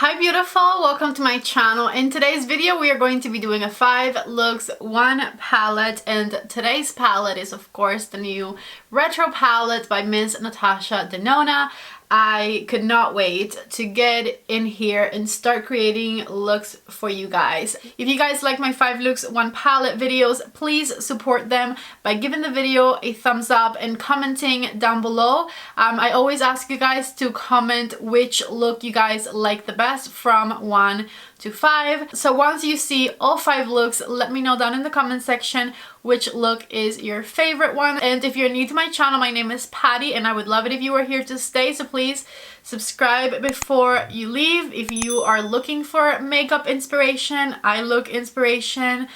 Hi beautiful, welcome to my channel. In today's video we are going to be doing a 5 looks 1 palette, and today's palette is of course the new retro palette by Miss Natasha Denona. I could not wait to get in here and start creating looks for you guys. If you guys like my 5 looks 1 palette videos, please support them by giving the video a thumbs up and commenting down below. I always ask you guys to comment which look you guys like the best from 1 to 5. So once you see all 5 looks, let me know down in the comment section which look is your favorite one. And if you're new to my channel, my name is Patty and I would love it if you were here to stay, so please subscribe before you leave. If you are looking for makeup inspiration, eye look inspiration,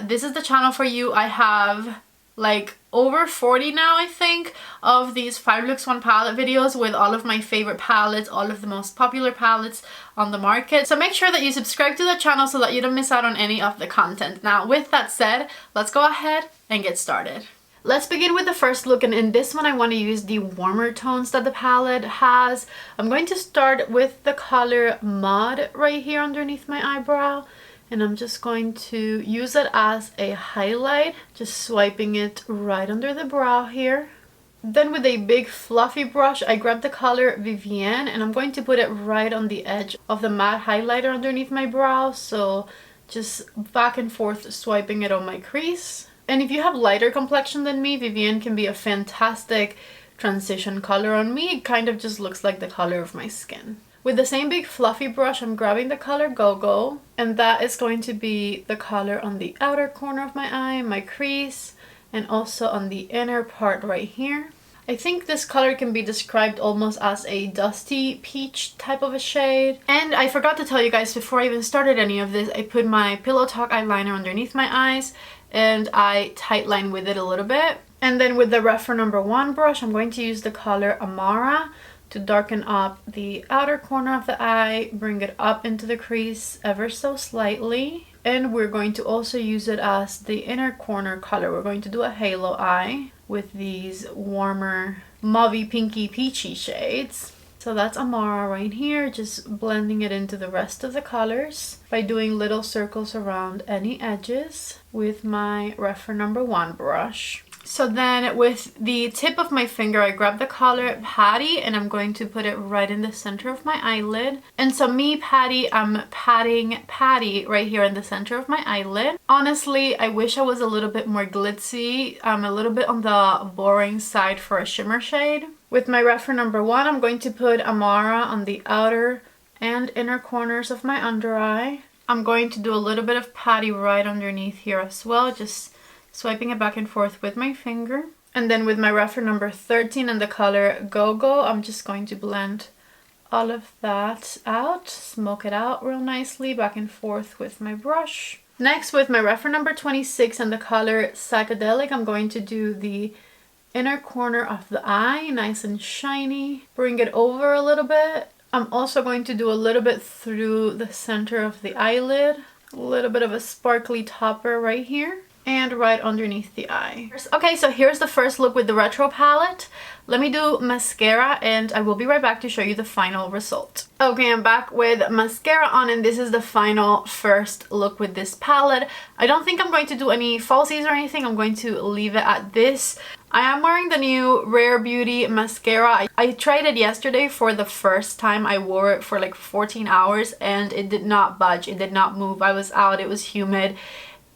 this is the channel for you. I have like over 40 now, I think, of these 5 looks 1 palette videos with all of my favorite palettes, all of the most popular palettes on the market. So make sure that you subscribe to the channel so that you don't miss out on any of the content. Now with that said, let's go ahead and get started. Let's begin with the first look, and in this one I want to use the warmer tones that the palette has. I'm going to start with the color Mud right here underneath my eyebrow. And I'm just going to use it as a highlight, just swiping it right under the brow here. Then with a big fluffy brush, I grabbed the color Vivienne and I'm going to put it right on the edge of the matte highlighter underneath my brow. So just back and forth swiping it on my crease. And if you have lighter complexion than me, Vivienne can be a fantastic transition color on me. It kind of just looks like the color of my skin. With the same big fluffy brush, I'm grabbing the color Go Go, and that is going to be the color on the outer corner of my eye, my crease, and also on the inner part right here. I think this color can be described almost as a dusty peach type of a shade. And I forgot to tell you guys before I even started any of this, I put my Pillow Talk eyeliner underneath my eyes and I tightline with it a little bit. And then with the Refer number 1 brush, I'm going to use the color Amara to darken up the outer corner of the eye, bring it up into the crease ever so slightly. And we're going to also use it as the inner corner color. We're going to do a halo eye with these warmer mauvey pinky peachy shades. So that's Amara right here, just blending it into the rest of the colors by doing little circles around any edges with my Refer number 1 brush. So then with the tip of my finger, I grab the color Patty and I'm going to put it right in the center of my eyelid. And so me, Patty, I'm patting Patty right here in the center of my eyelid. Honestly, I wish I was a little bit more glitzy. I'm a little bit on the boring side for a shimmer shade. With my Refer number 1, I'm going to put Amara on the outer and inner corners of my under eye. I'm going to do a little bit of Patty right underneath here as well, just swiping it back and forth with my finger. And then with my Refer number 13 and the color Go Go, I'm just going to blend all of that out, smoke it out real nicely back and forth with my brush. Next, with my Refer number 26 and the color Psychedelic, I'm going to do the inner corner of the eye, nice and shiny. Bring it over a little bit. I'm also going to do a little bit through the center of the eyelid, a little bit of a sparkly topper right here. And right underneath the eye. Okay, so here's the first look with the retro palette. Let me do mascara and I will be right back to show you the final result. Okay, I'm back with mascara on and this is the final first look with this palette. I don't think I'm going to do any falsies or anything. I'm going to leave it at this. I am wearing the new Rare Beauty mascara. I tried it yesterday for the first time. I wore it for like 14 hours and it did not budge. It did not move. I was out. It was humid.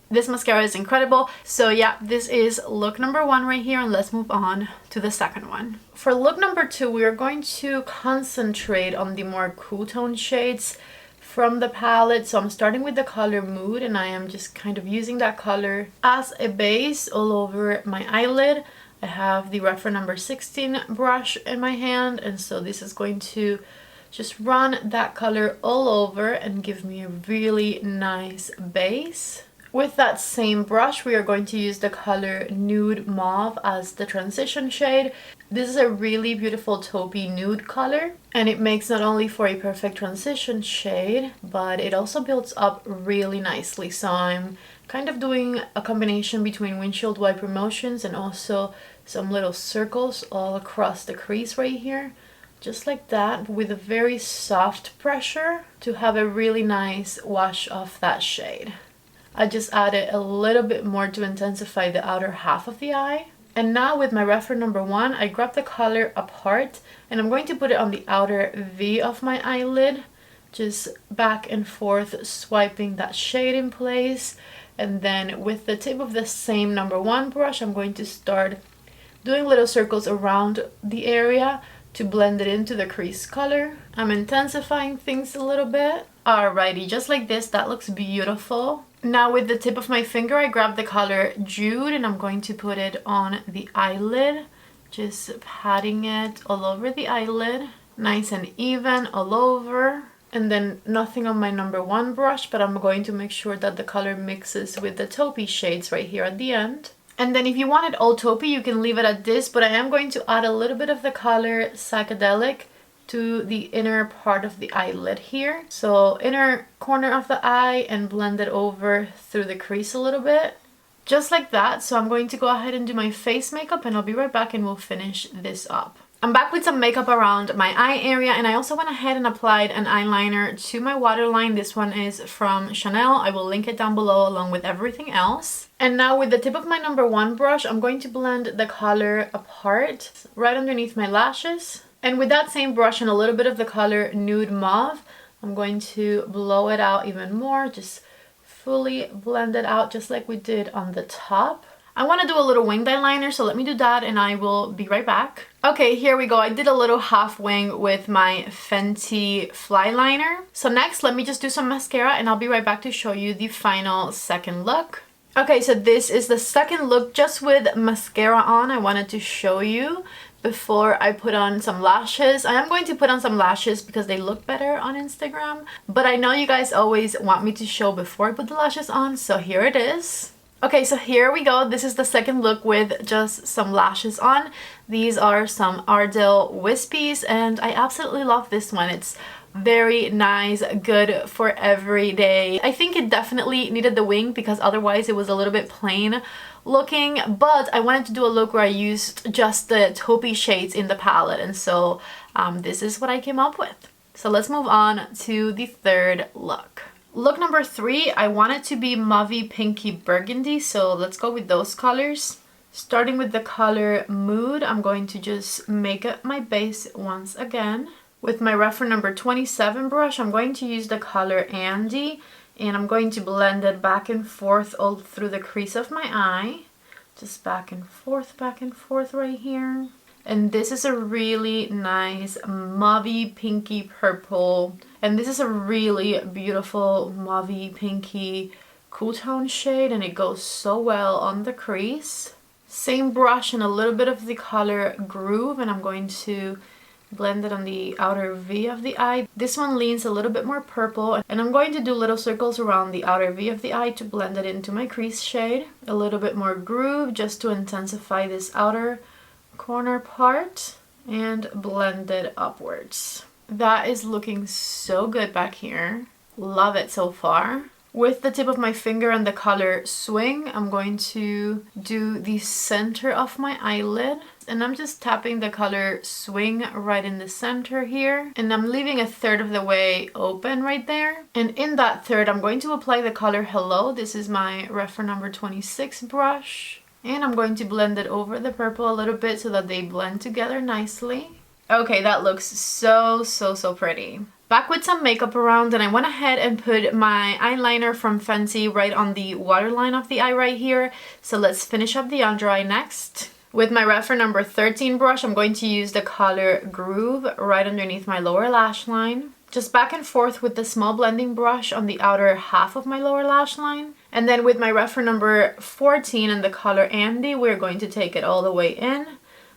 This mascara is incredible. So yeah, this is look number 1 right here, and let's move on to the second one. For look number 2, we are going to concentrate on the more cool tone shades from the palette. So I'm starting with the color Mood and I am just kind of using that color as a base all over my eyelid. I have the Refer number 16 brush in my hand, and so this is going to just run that color all over and give me a really nice base. With that same brush, we are going to use the color Nude Mauve as the transition shade. This is a really beautiful taupey nude color, and it makes not only for a perfect transition shade, but it also builds up really nicely. So I'm kind of doing a combination between windshield wiper motions and also some little circles all across the crease right here, just like that, with a very soft pressure to have a really nice wash of that shade. I just added a little bit more to intensify the outer half of the eye. And now with my reference number 1, I grab the color apart and I'm going to put it on the outer V of my eyelid, just back and forth swiping that shade in place. And then with the tip of the same number 1 brush, I'm going to start doing little circles around the area to blend it into the crease color. I'm intensifying things a little bit. Alrighty, just like this, that looks beautiful. Now with the tip of my finger, I grab the color Jude and I'm going to put it on the eyelid, just patting it all over the eyelid, nice and even all over. And then nothing on my number 1 brush, but I'm going to make sure that the color mixes with the taupey shades right here at the end. And then if you want it all taupey, you can leave it at this, but I am going to add a little bit of the color Psychedelic to the inner part of the eyelid here. So inner corner of the eye, and blend it over through the crease a little bit. Just like that. So I'm going to go ahead and do my face makeup and I'll be right back and we'll finish this up. I'm back with some makeup around my eye area, and I also went ahead and applied an eyeliner to my waterline. This one is from Chanel. I will link it down below along with everything else. And now with the tip of my number 1 brush, I'm going to blend the color apart right underneath my lashes. And with that same brush and a little bit of the color Nude Mauve, I'm going to blow it out even more, just fully blend it out just like we did on the top. I want to do a little winged eyeliner, so let me do that and I will be right back. Okay, here we go. I did a little half wing with my Fenty Fly Liner. So next, let me just do some mascara and I'll be right back to show you the final second look. Okay, so this is the second look just with mascara on. I wanted to show you before I put on some lashes. I am going to put on some lashes because they look better on Instagram, but I know you guys always want me to show before I put the lashes on, so here it is. Okay, so here we go. This is the second look with just some lashes on. These are some Ardell Wispies and I absolutely love this one. It's very nice, good for every day. I think it definitely needed the wing because otherwise it was a little bit plain looking, but I wanted to do a look where I used just the taupey shades in the palette, and so this is what I came up with. So let's move on to the third look. Look number 3, I want it to be mauvey pinky burgundy, so let's go with those colors. Starting with the color Mood, I'm going to just make up my base once again. With my reference number 27 brush, I'm going to use the color Andy, and I'm going to blend it back and forth all through the crease of my eye. Just back and forth right here. And this is a really nice mauvey pinky purple. And this is a really beautiful mauvey pinky cool tone shade, and it goes so well on the crease. Same brush and a little bit of the color Groove, and I'm going to blend it on the outer V of the eye. This one leans a little bit more purple, and I'm going to do little circles around the outer V of the eye to blend it into my crease shade. A little bit more Groove just to intensify this outer corner part, and blend it upwards. That is looking so good back here. Love it so far. With the tip of my finger and the color Swing, I'm going to do the center of my eyelid, and I'm just tapping the color Swing right in the center here, and I'm leaving a third of the way open right there. And in that third, I'm going to apply the color Hello. This is my reference number 26 brush, and I'm going to blend it over the purple a little bit so that they blend together nicely. Okay, that looks so pretty. Back with some makeup around, and I went ahead and put my eyeliner from Fenty right on the waterline of the eye right here. So let's finish up the under eye next. With my reference number 13 brush, I'm going to use the color Groove right underneath my lower lash line. Just back and forth with the small blending brush on the outer half of my lower lash line. And then with my reference number 14 and the color Andy, we're going to take it all the way in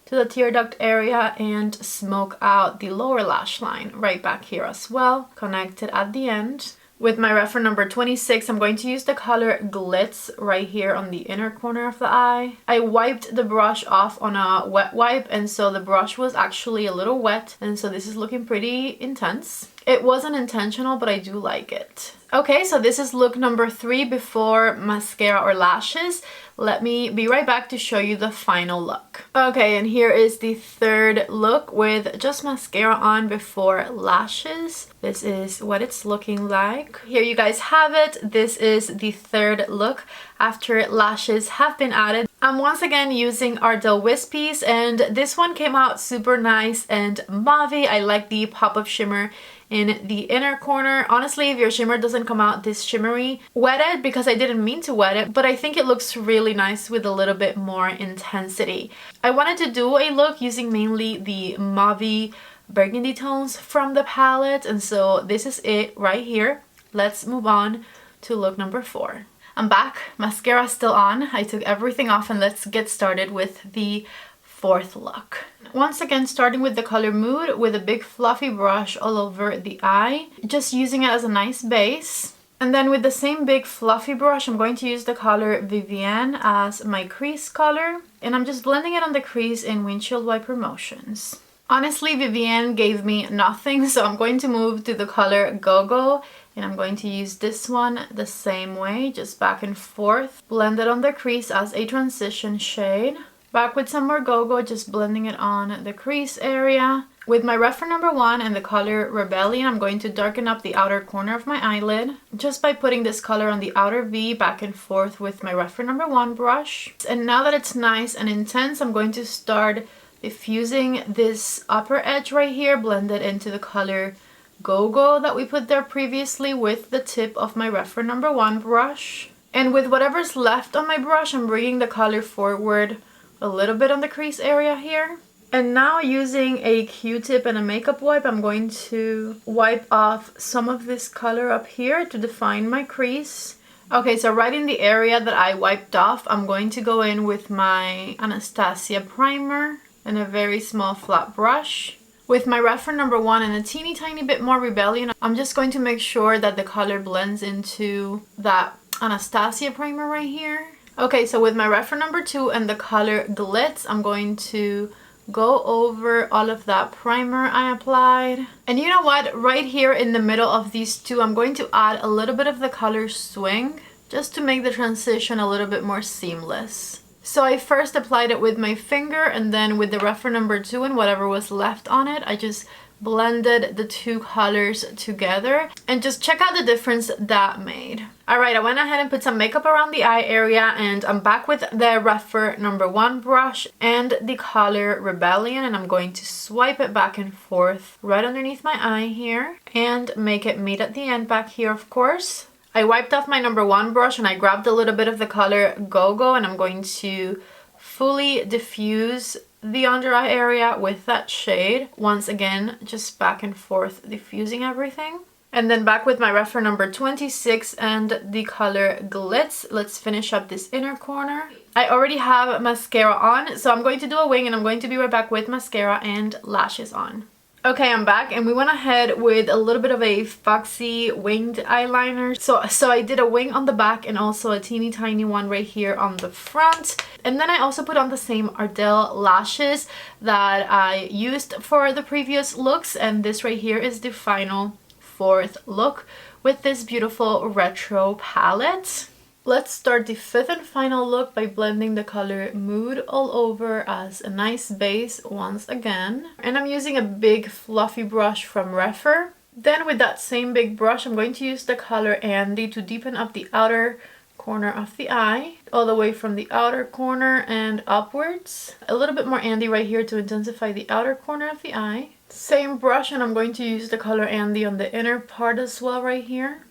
to the tear duct area and smoke out the lower lash line right back here as well, connected at the end. With my reference number 26, I'm going to use the color Glitz right here on the inner corner of the eye. I wiped the brush off on a wet wipe, and so the brush was actually a little wet, and so this is looking pretty intense. It wasn't intentional, but I do like it. Okay, so this is look number 3 before mascara or lashes. Let me be right back to show you the final look. Okay, and here is the third look with just mascara on before lashes. This is what it's looking like. Here you guys have it. This is the third look after lashes have been added. I'm once again using Ardell Wispies, and this one came out super nice and mauvey. I like the pop-up shimmer in the inner corner. Honestly, if your shimmer doesn't come out this shimmery, wet it, because I didn't mean to wet it, but I think it looks really nice with a little bit more intensity. I wanted to do a look using mainly the mauvey burgundy tones from the palette, and so this is it right here. Let's move on to look number 4. I'm back, mascara still on. I took everything off, and let's get started with the fourth look. Once again, starting with the color Mood with a big fluffy brush all over the eye, just using it as a nice base. And then with the same big fluffy brush, I'm going to use the color Vivienne as my crease color, and I'm just blending it on the crease in windshield wiper motions. Honestly, Vivienne gave me nothing, so I'm going to move to the color Go Go, and I'm going to use this one the same way, just back and forth, blend it on the crease as a transition shade. Back with some more Go Go, just blending it on the crease area. With my reference number 1 and the color Rebellion, I'm going to darken up the outer corner of my eyelid just by putting this color on the outer V back and forth with my reference number 1 brush. And now that it's nice and intense, I'm going to start diffusing this upper edge right here, blend it into the color Go Go that we put there previously with the tip of my reference number 1 brush. And with whatever's left on my brush, I'm bringing the color forward a little bit on the crease area here. And now using a Q-tip and a makeup wipe, I'm going to wipe off some of this color up here to define my crease. Okay, so right in the area that I wiped off, I'm going to go in with my Anastasia primer and a very small flat brush. With my reference number 1 and a teeny tiny bit more Rebellion, I'm just going to make sure that the color blends into that Anastasia primer right here. Okay, so with my reference number 2 and the color Glitz, I'm going to go over all of that primer I applied. And you know what? Right here in the middle of these two, I'm going to add a little bit of the color Swing just to make the transition a little bit more seamless. So I first applied it with my finger, and then with the reference number 2 and whatever was left on it, I just blended the two colors together, and just check out the difference that made. Alright, I went ahead and put some makeup around the eye area, and I'm back with the reference number 1 brush and the color Rebellion, and I'm going to swipe it back and forth right underneath my eye here and make it meet at the end back here, of course. I wiped off my number 1 brush and I grabbed a little bit of the color Go Go, and I'm going to fully diffuse the under eye area with that shade. Once again, just back and forth diffusing everything. And then back with my reference number 26 and the color Glitz, let's finish up this inner corner. I already have mascara on, so I'm going to do a wing, and I'm going to be right back with mascara and lashes on. Okay, I'm back, and we went ahead with a little bit of a foxy winged eyeliner. So I did a wing on the back and also a teeny tiny one right here on the front. And then I also put on the same Ardell lashes that I used for the previous looks, and this right here is the final 4th look with this beautiful retro palette. Let's start the 5th and final look by blending the color Mood all over as a nice base once again. And I'm using a big fluffy brush from Refer. Then with that same big brush, I'm going to use the color Andy to deepen up the outer corner of the eye, all the way from the outer corner and upwards. A little bit more Andy right here to intensify the outer corner of the eye. Same brush, and I'm going to use the color Andy on the inner part as well right here.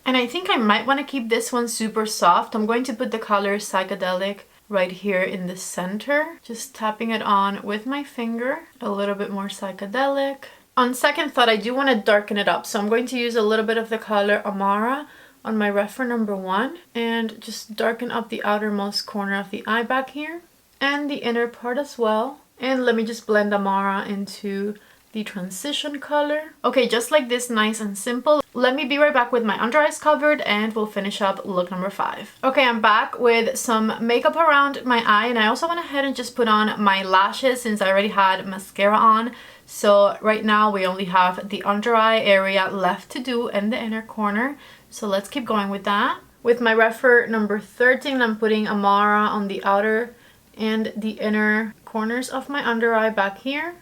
And I think I might want to keep this one super soft. I'm going to put the color Psychedelic right here in the center. Just tapping it on with my finger. A little bit more Psychedelic. On second thought, I do want to darken it up. So I'm going to use a little bit of the color Amara on my reference number 1. And just darken up the outermost corner of the eye back here. And the inner part as well. And let me just blend Amara into the transition color. Okay, just like this, nice and simple. Let me be right back with my under eyes covered, and we'll finish up look number 5. Okay, I'm back with some makeup around my eye, and I also went ahead and just put on my lashes since I already had mascara on So right now we only have the under eye area left to do in the inner corner. So let's keep going with that. With my refer number 13, I'm putting Amara on the outer and the inner corners of my under eye back here.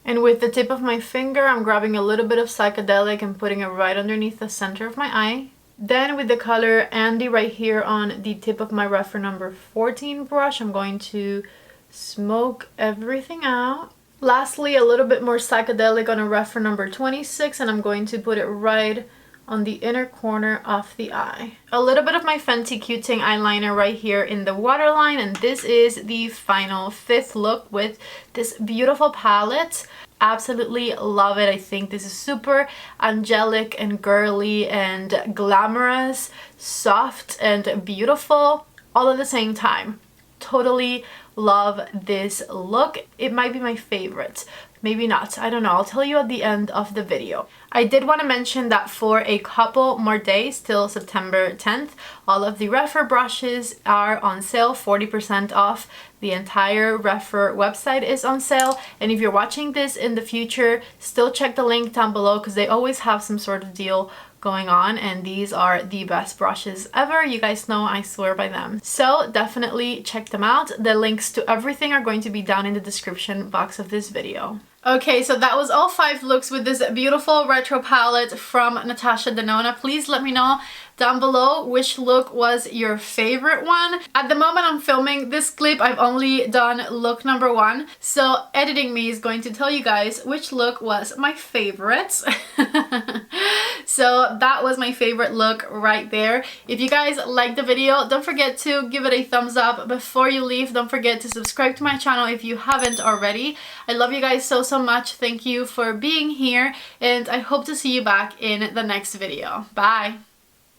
And with the tip of my finger, I'm grabbing a little bit of Psychedelic and putting it right underneath the center of my eye. Then with the color Andy right here on the tip of my refer number 14 brush, I'm going to smoke everything out. Lastly, a little bit more Psychedelic on a refer number 26, and I'm going to put it right on the inner corner of the eye. A little bit of my Fenty Q-Ting eyeliner right here in the waterline, and this is the final 5th look with this beautiful palette. Absolutely love it. I think this is super angelic and girly and glamorous, soft and beautiful all at the same time. Totally love this look. It might be my favorite. Maybe not. I don't know. I'll tell you at the end of the video. I did want to mention that for a couple more days till September 10th, all of the Refer brushes are on sale, 40% off. The entire Refer website is on sale. And if you're watching this in the future, still check the link down below because they always have some sort of deal going on, and these are the best brushes ever. You guys know I swear by them. So definitely check them out. The links to everything are going to be down in the description box of this video. Okay, so that was all 5 looks with this beautiful retro palette from Natasha Denona. Please let me know down below which look was your favorite one. At the moment I'm filming this clip, I've only done look number 1. So editing me is going to tell you guys which look was my favorite. So that was my favorite look right there. If you guys liked the video, don't forget to give it a thumbs up. Before you leave, don't forget to subscribe to my channel if you haven't already. I love you guys so much. Thank you for being here, and I hope to see you back in the next video. Bye!